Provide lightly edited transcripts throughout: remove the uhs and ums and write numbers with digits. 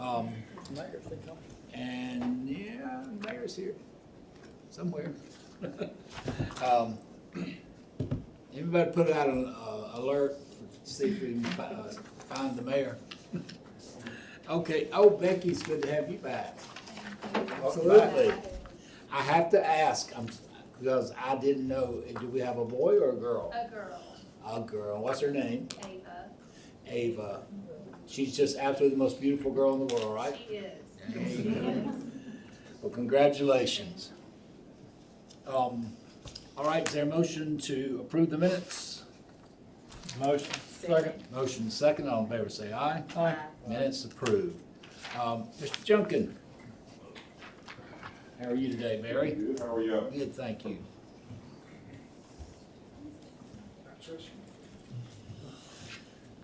Mayor's coming. And yeah, mayor's here somewhere. Everybody put out an alert to see if we can find the mayor. Okay, oh, Becky, it's good to have you back. Absolutely. I have to ask, because I didn't know, do we have a boy or a girl? A girl, A girl. What's her name? Ava. Ava. She's just absolutely the most beautiful girl in the world, right? She is. Well, congratulations. All right, is there a motion to approve the minutes? Motion. Second. Motion second, all in favor say aye. Aye. Minutes approved. Mr. Junkin. How are you today, Barry? Good, how are you? Good, thank you.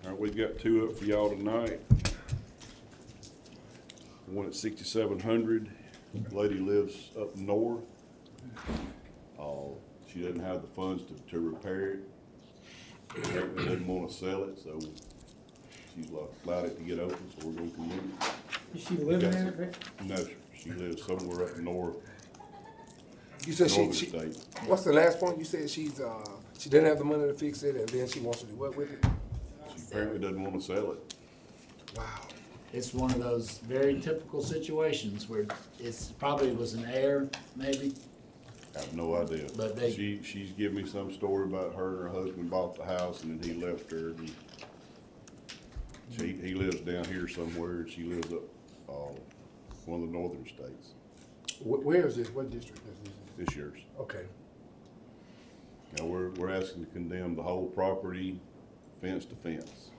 All right, we've got two up for y'all tonight. One at 6700, lady lives up north. She doesn't have the funds to repair it. Apparently doesn't want to sell it, so she's allowed it to get open, so we're gonna condemn it. Is she living in it? No, sir, she lives somewhere up north, You said northern she, state. what's the last point? You said she didn't have the money to fix it and then she wants to do what with it? She apparently doesn't want to sell it. Wow. It's one of those very typical situations where it's probably was an error, maybe. I have no idea. But they- She's given me some story about her and her husband bought the house and then he left her. And he lives down here somewhere and she lives up, one of the northern states. Where is this? What district is this? This year's. Okay. Now, we're asking to condemn the whole property, fence to fence.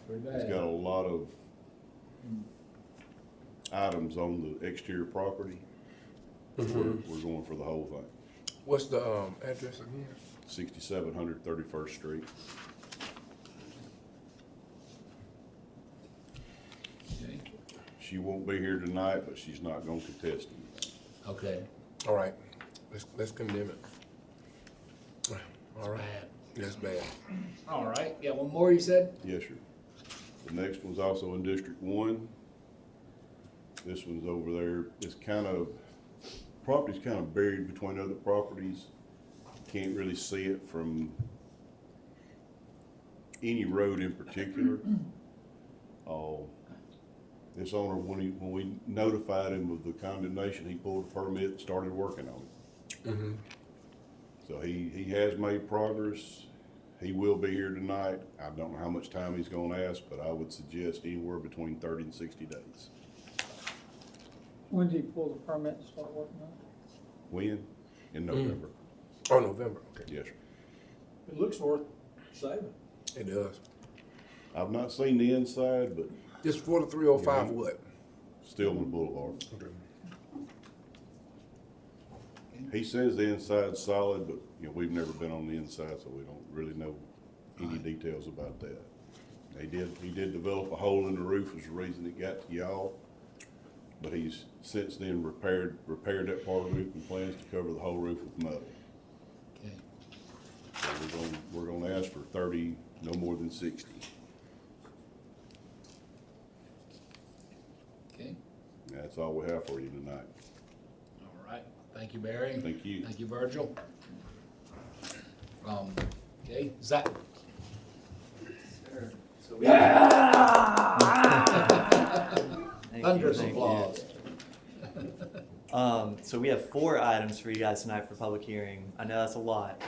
Pretty It's bad. got a lot of items on the exterior property. We're going for the whole thing. What's the address again? 6700 31st Street. Okay. She won't be here tonight, but she's not gonna contest anything. Okay. All right. Let's condemn it. All right. Bad. That's bad. All right, got one more you said? Yes, sir. The next one's also in District 1. This one's over there. It's property's kind of buried between other properties. Can't really see it from any road in particular. This owner, when we notified him of the condemnation, he pulled a permit and started working on it. Mm-hmm. So he has made progress. He will be here tonight. I don't know how much time he's gonna ask, but I would suggest anywhere between 30 and 60 days. When did he pull the permit and start working on it? When? In November. Oh, November. Okay. Yes, sir. It looks worth saving. It does. I've not seen the inside, but Just 4305 Yeah. what? Stillman Boulevard. Okay. He says the inside's solid, but we've never been on the inside, so we don't really know any details about that. He did develop a hole in the roof as the reason it got to y'all, but he's since then repaired that part of the roof and plans to cover the whole roof with metal. Okay. So we're gonna ask for 30, no more than 60. Okay. That's all we have for you tonight. All right. Thank you, Barry. Thank you. Thank you, Virgil. Okay, Zach. Thunderous Thank you. applause. So we have 4 items for you guys tonight for public hearing. I know that's a lot,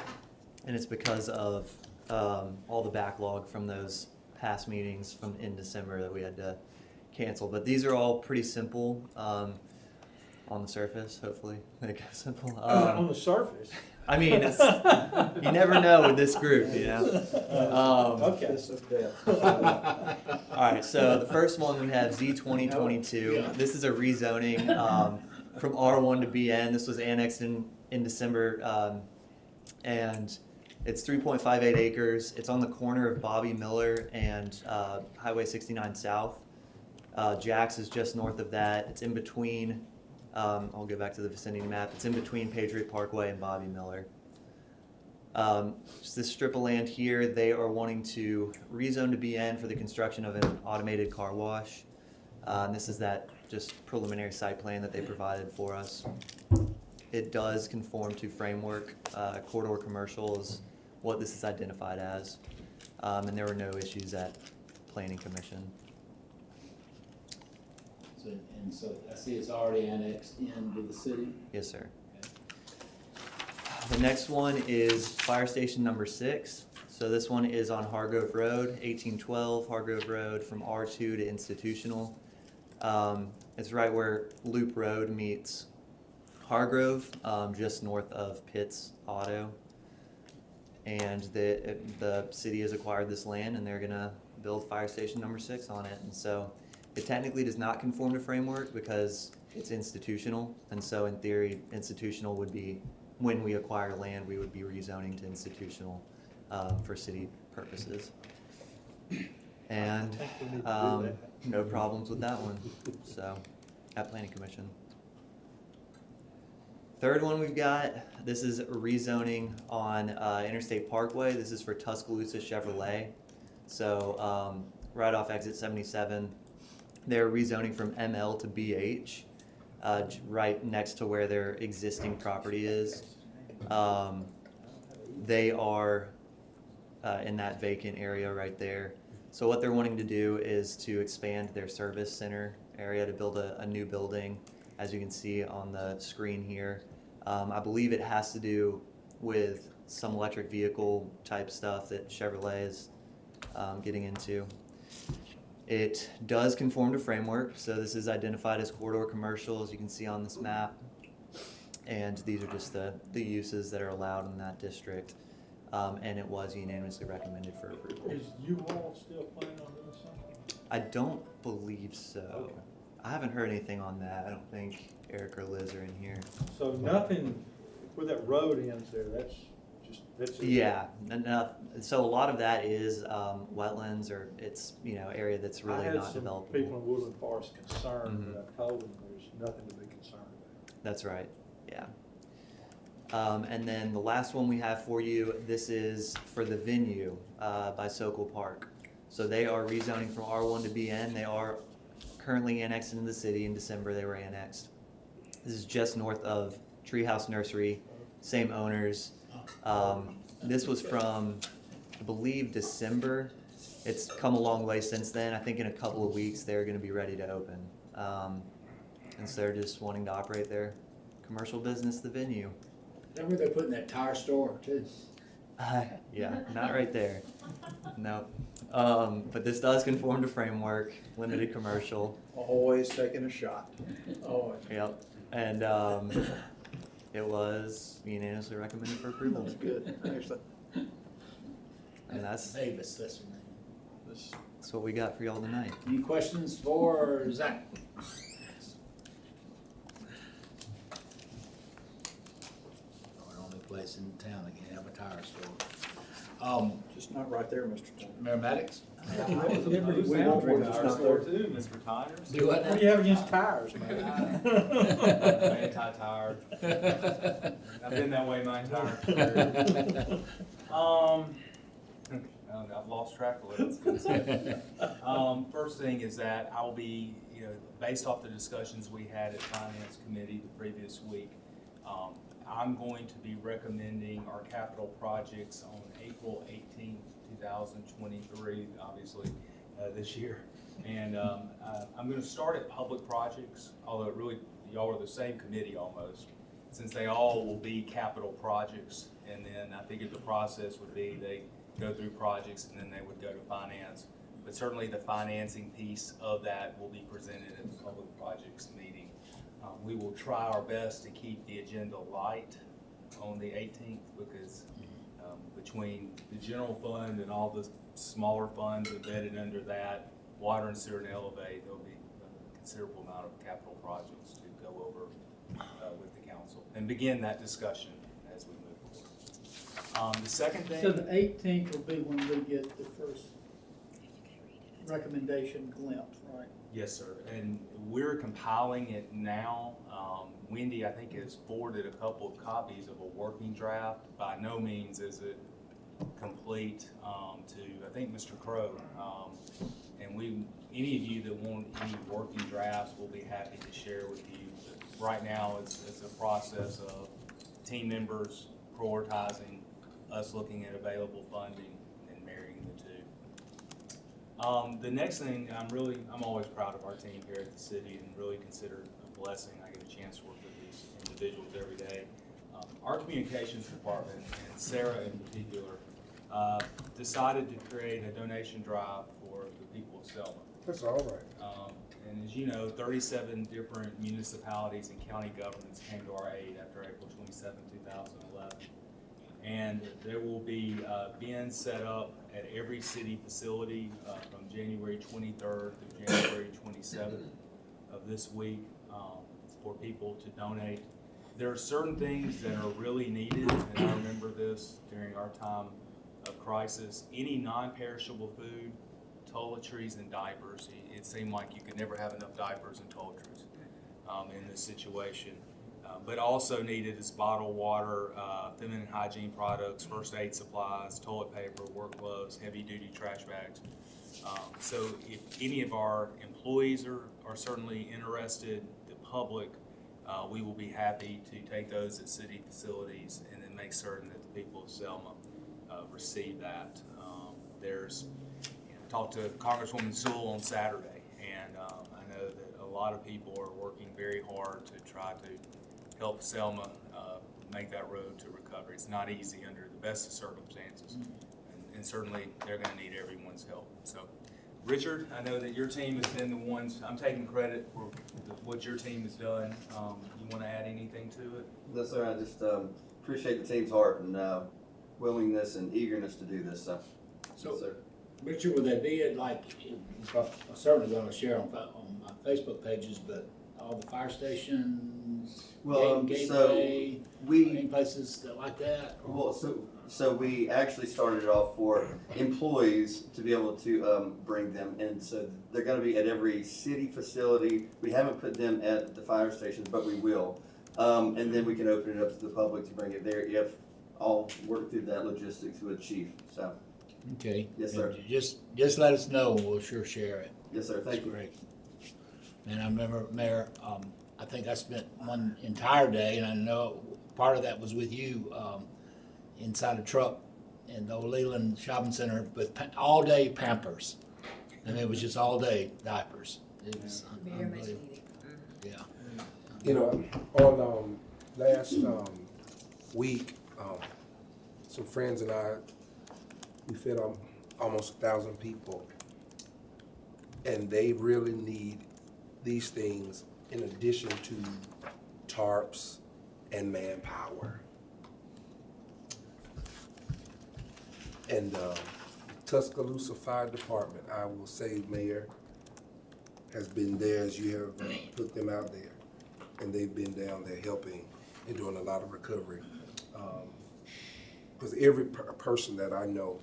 and it's because of all the backlog from those past meetings from in December that we had to cancel. But these are all pretty simple on the surface, hopefully. They go simple. On the surface. I mean, it's, you never know with this group, you know? Okay. All right, so the first one we have Z2022. This is a rezoning from R1 to BN. This was annexed in December, and it's 3.58 acres. It's on the corner of Bobby Miller and Highway 69 South. Jack's is just north of that. It's in between. I'll go back to the vicinity map. It's in between Patriot Parkway and Bobby Miller. Just this strip of land here, they are wanting to rezone to BN for the construction of an automated car wash. And this is that just preliminary site plan that they provided for us. It does conform to framework. Corridor commercial is what this is identified as. And there were no issues at Planning Commission. So I see it's already annexed into the city. Yes, sir. The next one is fire station number 6. So this one is on Hargrove Road, 1812 Hargrove Road, from R2 to institutional. It's right where Loop Road meets Hargrove, just north of Pitts Auto. And the city has acquired this land and they're gonna build fire station number 6 on it. And so it technically does not conform to framework because it's institutional. And so in theory, institutional would be, when we acquire land, we would be rezoning to institutional for city purposes. And no problems with that one, so, at Planning Commission. Third one we've got, this is rezoning on Interstate Parkway. This is for Tuscaloosa Chevrolet. So right off exit 77, they're rezoning from ML to BH, right next to where their existing property is. They are in that vacant area right there. So what they're wanting to do is to expand their service center area to build a new building, as you can see on the screen here. I believe it has to do with some electric vehicle type stuff that Chevrolet is getting into. It does conform to framework, so this is identified as corridor commercial, as you can see on this map. And these are just the uses that are allowed in that district. And it was unanimously recommended for approval. Is you all still planning on doing something? I don't believe so. Okay. I haven't heard anything on that. I don't think Eric or Liz are in here. So nothing, where that road ends there, that's it? Yeah, so a lot of that is wetlands, or it's, area that's really not I had some developable. people in Woodland Forest concerned, Mhm. but I told them there's nothing to be concerned about. That's right, yeah. And then the last one we have for you, this is for the venue by Sokol Park. So they are rezoning from R1 to BN. They are currently annexed into the city. In December they were annexed. This is just north of Treehouse Nursery, same owners. This was from, I believe, December. It's come a long way since then. I think in a couple of weeks they're going to be ready to open. And so they're just wanting to operate their commercial business, the venue. Is that where they're putting that tire store too? Yeah, not right there. No. But this does conform to framework, limited commercial. Always taking a shot. Oh, Yep. And it was unanimously recommended for approval. That's good, actually. And that's Davis, that's her name. that's what we got for y'all tonight. Any questions for Zach? Our only place in town that can have a tire store. Just not right there, Mr. Turner. Mayor Maddox? Liberty We Boundary want one Tire just not Store there. too. Mr. Tires? Do what What do you have against tires, man? Anti-tire. I've been that way my entire career. I've lost track of what I was gonna say. First thing is that I will be, based off the discussions we had at Finance Committee the previous week, I'm going to be recommending our capital projects on April 18th, 2023, obviously, this year. And I'm gonna start at public projects, although really, y'all are the same committee almost, since they all will be capital projects. And then I figured the process would be they go through projects and then they would go to finance. But certainly the financing piece of that will be presented at the public projects meeting. We will try our best to keep the agenda light on the 18th because between the general fund and all the smaller funds embedded under that, water and sewer and Elevate, there'll be a considerable amount of capital projects to go over with the council and begin that discussion as we move forward. The second thing. So the 18th will be when we get the first recommendation glimpse, right? Yes, sir, and we're compiling it now. Wendy, I think, has forwarded a couple of copies of a working draft. By no means is it complete to, I think, Mr. Crow. And we any of you that want any working drafts, we'll be happy to share with you. But right now, it's a process of team members prioritizing, us looking at available funding and marrying the two. The next thing, I'm always proud of our team here at the city and really consider it a blessing. I get a chance to work with these individuals every day. Our communications department, and Sarah in particular, decided to create a donation drive for the people of Selma. That's all right. And as you know, 37 different municipalities and county governments came to our aid after April 27, 2011. And there will be bins set up at every city facility from January 23rd through January 27th of this week for people to donate. There are certain things that are really needed, and I remember this during our time of crisis. Any non-perishable food, toiletries, and diapers. It seemed like you could never have enough diapers and toiletries in this situation. But also needed is bottled water, feminine hygiene products, first aid supplies, toilet paper, work gloves, heavy-duty trash bags. So if any of our employees are certainly interested, the public, we will be happy to take those at city facilities and then make certain that the people of Selma receive that. I talked to Congresswoman Sewell on Saturday, and I know that a lot of people are working very hard to try to help Selma make that road to recovery. It's not easy under the best of circumstances, and certainly they're going to need everyone's help. So, Richard, I know that your team has been the ones, I'm taking credit for what your team has done. You want to add anything to it? No, sir. I just appreciate the team's heart and willingness and eagerness to do this. So, yes, sir. Richard, would that be it, like, I'm certainly gonna share on my Facebook pages, but all the fire stations, Well, Gateway, so any places that like that? Or- well, so we actually started it off for employees to be able to bring them in. So they're going to be at every city facility. We haven't put them at the fire stations, but we will. And then we can open it up to the public to bring it there if I'll work through that logistics with Chief. So. Okay. Yes, sir. And just let us know, we'll sure share it. Yes, sir. Thank That's you. great. And I remember, Mayor, I think I spent one entire day, and I know part of that was with you, inside a truck in the old Leland Shopping Center with all day Pampers. And it was just all day diapers. It was Very much unbelievable. needed. Yeah. You know, on last week, some friends and I, we fed almost 1,000 people, and they really need these things in addition to tarps and manpower. And Tuscaloosa Fire Department, I will say, Mayor, has been there as you have put them out there, and they've been down there helping and doing a lot of recovery. Because every person that I know,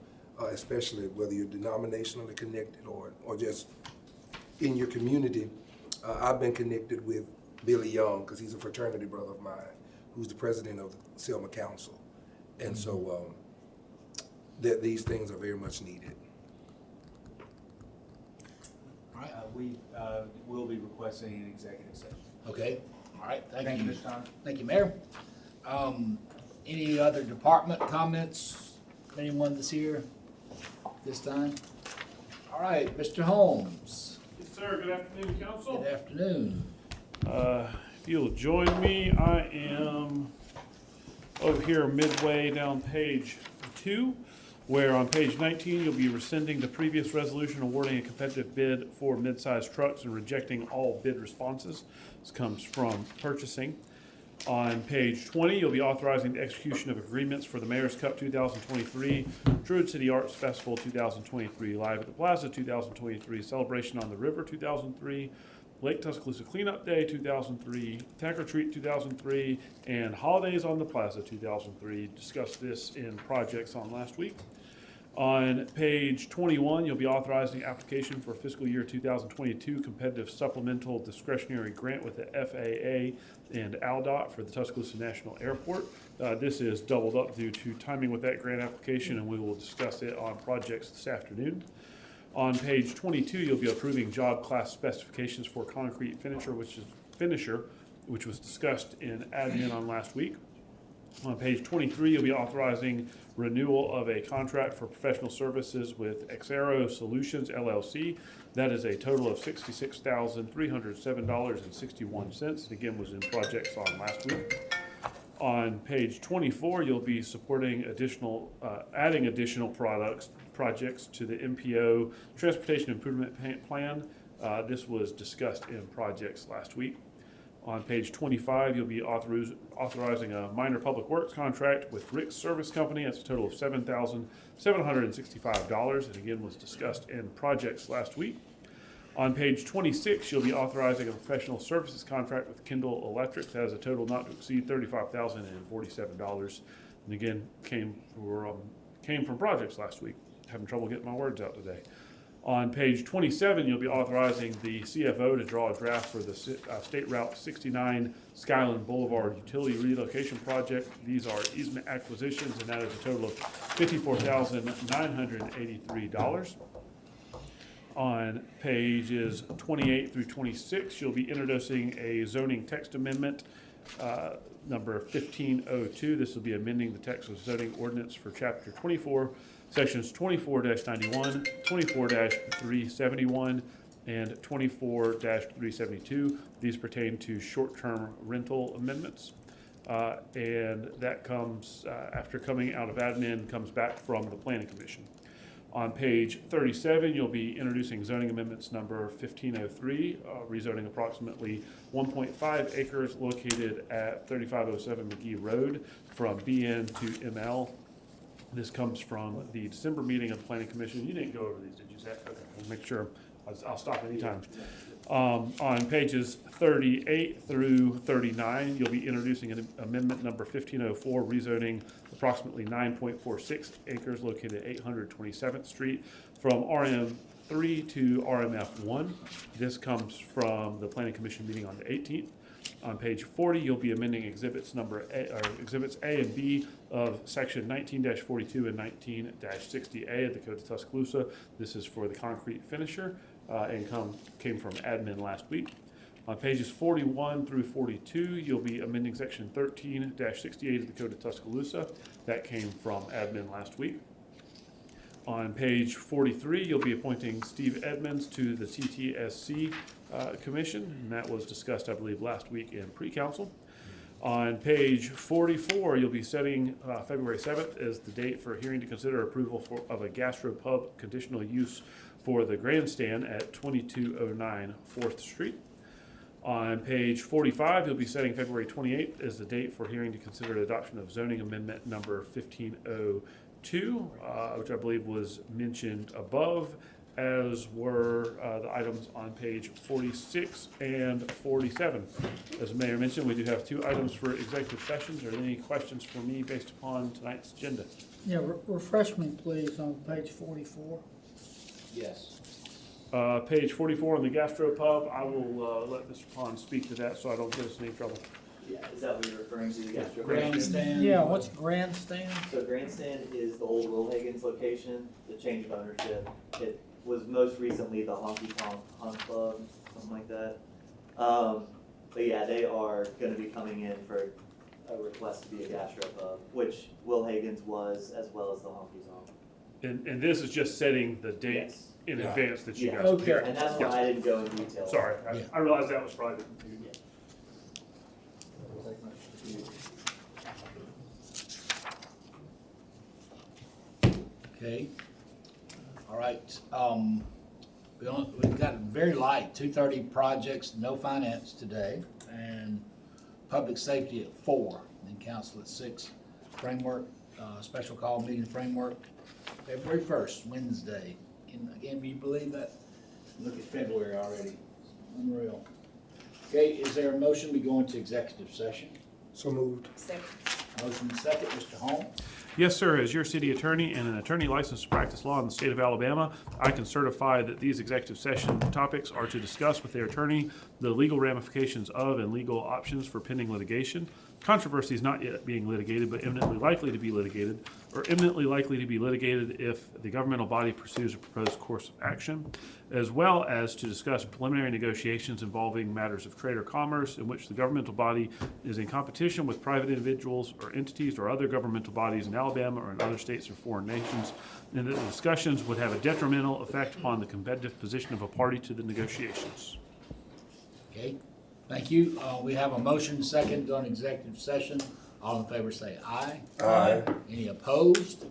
especially whether you're denominationally connected or just in your community, I've been connected with Billy Young, because he's a fraternity brother of mine, who's the president of the Selma Council. And so that these things are very much needed. All right. We will be requesting an executive session. Okay. All right. Thank you. Mr. Thomas. Thank you, Mayor. Any other department comments? Anyone that's here this time? All right, Mr. Holmes. Yes, sir. Good afternoon, council. Good afternoon. If you'll join me, I am over here midway down page 2, where on page 19 you'll be rescinding the previous resolution awarding a competitive bid for mid-sized trucks and rejecting all bid responses. This comes from purchasing. On page 20, you'll be authorizing the execution of agreements for the Mayor's Cup 2023, Druid City Arts Festival 2023, Live at the Plaza 2023, Celebration on the River 2003, Lake Tuscaloosa Cleanup Day 2003, Tank or Treat 2003, and Holidays on the Plaza 2003. Discussed this in projects on last week. On page 21, you'll be authorizing application for fiscal year 2022 competitive supplemental discretionary grant with the FAA and ALDOT for the Tuscaloosa National Airport. This is doubled up due to timing with that grant application, and we will discuss it on projects this afternoon. On page 22, you'll be approving job class specifications for concrete finisher, which was discussed in admin on last week. On page 23, you'll be authorizing renewal of a contract for professional services with Xero Solutions LLC. That is a total of $66,307.61. It again was in projects on last week. On page 24, you'll be supporting adding additional projects to the MPO Transportation Improvement Plan. This was discussed in projects last week. On page 25, you'll be authorizing a minor public works contract with Rick's Service Company. That's a total of $7,765. It again was discussed in projects last week. On page 26, you'll be authorizing a professional services contract with Kindle Electric. That is a total not to exceed $35,047. And again, came from projects last week. Having trouble getting my words out today. On page 27, you'll be authorizing the CFO to draw a draft for the State Route 69 Skyland Boulevard Utility Relocation Project. These are easement acquisitions, and that is a total of $54,983. On pages 28 through 26, you'll be introducing a zoning text amendment, number 1502. This will be amending the text of zoning ordinance for chapter 24, sections 24-91, 24-371, and 24-372. These pertain to short-term rental amendments. And that comes, after coming out of admin, comes back from the Planning Commission. On page 37, you'll be introducing zoning amendments number 1503, rezoning approximately 1.5 acres located at 3507 McGee Road from BN to ML. This comes from the December meeting of the Planning Commission. You didn't go over these, did you, Zach? Okay, I'll make sure. I'll stop anytime. On pages 38 through 39, you'll be introducing an amendment number 1504, rezoning approximately 9.46 acres located at 827th Street from RM3 to RMF1. This comes from the Planning Commission meeting on the 18th. On page 40, you'll be amending exhibits A and B of section 19-42 and 19-60A of the Code of Tuscaloosa. This is for the concrete finisher and came from admin last week. On pages 41 through 42, you'll be amending section 13-68 of the Code of Tuscaloosa. That came from admin last week. On page 43, you'll be appointing Steve Edmonds to the TTSC Commission, and that was discussed, I believe, last week in pre-council. On page 44, you'll be setting February 7th as the date for a hearing to consider approval of a gastropub conditional use for the grandstand at 2209 4th Street. On page 45, you'll be setting February 28th as the date for hearing to consider adoption of zoning amendment number 1502, which I believe was mentioned above, as were the items on page 46 and 47. As the mayor mentioned, we do have 2 items for executive sessions. Are there any questions for me based upon tonight's agenda? Yeah, refresh me please on page 44. Yes. Page 44 on the gastropub, I will let Mr. Pond speak to that so I don't get us in any trouble. Yeah, is that what you're referring to, the gastro? Grandstand. Yeah, what's grandstand? So grandstand is the old Will Hagen's location, the change of ownership. It was most recently the Honky Tonk Hunt Club, something like that. But yeah, they are gonna be coming in for a request to be a gastropub, which Will Hagen's was, as well as the Honky Tonk. And this is just setting the date Yes. in Yeah. advance that you Yeah. guys. Okay. And that's why I didn't go in detail. Sorry, Yeah. I realized that was probably the confusion. Yeah. Okay. All right. We've got very light, 2:30 projects, no finance today, and public safety at 4, and council at 6. Framework, special call meeting framework, February 1st, Wednesday. Can you believe that? Look at February already. Unreal. Okay, is there a motion we go into executive session? So moved. Motion second, Mr. Holmes. Yes, sir. As your city attorney and an attorney licensed to practice law in the state of Alabama, I can certify that these executive session topics are to discuss with their attorney the legal ramifications of and legal options for pending litigation. controversies not yet being litigated but imminently likely to be litigated, or imminently likely to be litigated if the governmental body pursues a proposed course of action, as well as to discuss preliminary negotiations involving matters of trade or commerce in which the governmental body is in competition with private individuals or entities or other governmental bodies in Alabama or in other states or foreign nations, and that the discussions would have a detrimental effect upon the competitive position of a party to the negotiations. Okay, thank you. We have a motion second to go on executive session. All in favor say aye. Aye. Any opposed?